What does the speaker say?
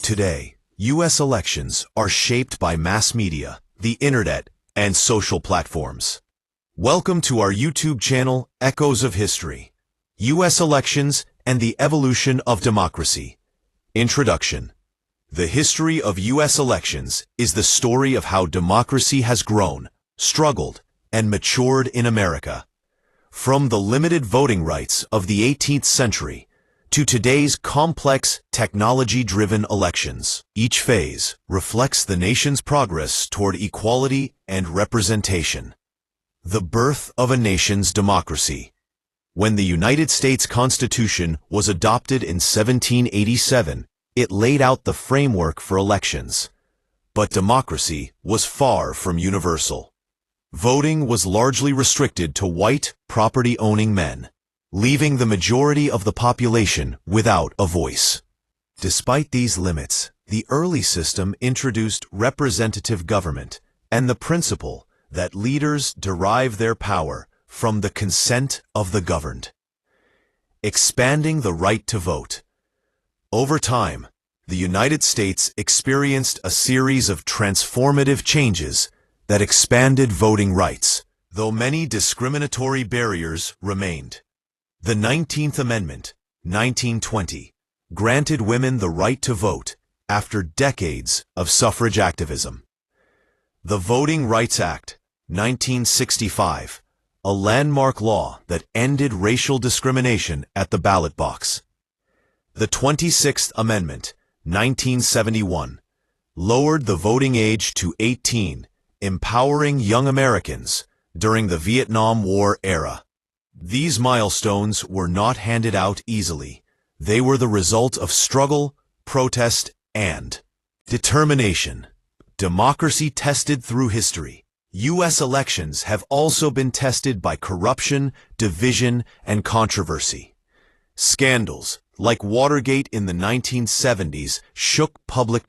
Today, U.S. elections are shaped by mass media, the internet, and social platforms. Welcome to our YouTube channel, Echoes of History, U.S. Elections and the Evolution of Democracy. Introduction. The history of U.S. elections is the story of how democracy has grown, struggled, and matured in America. From the limited voting rights of the 18th century to today's complex, technology-driven elections, each phase reflects the nation's progress toward equality and representation. The birth of a nation's democracy. When the United States Constitution was adopted in 1787, it laid out the framework for elections. But democracy was far from universal. Voting was largely restricted to white, property-owning men, leaving the majority of the population without a voice. Despite these limits, the early system introduced representative government and the principle that leaders derive their power from the consent of the governed. Expanding the right to vote. Over time, the United States experienced a series of transformative changes that expanded voting rights, though many discriminatory barriers remained. The 19th Amendment, 1920, granted women the right to vote after decades of suffrage activism. The Voting Rights Act, 1965, a landmark law that ended racial discrimination at the ballot box. The 26th Amendment, 1971, lowered the voting age to 18, empowering young Americans during the Vietnam War era. These milestones were not handed out easily. They were the result of struggle, protest, and determination. Democracy tested through history. U.S. elections have also been tested by corruption, division, and controversy. Scandals, like Watergate in the 1970s, shook public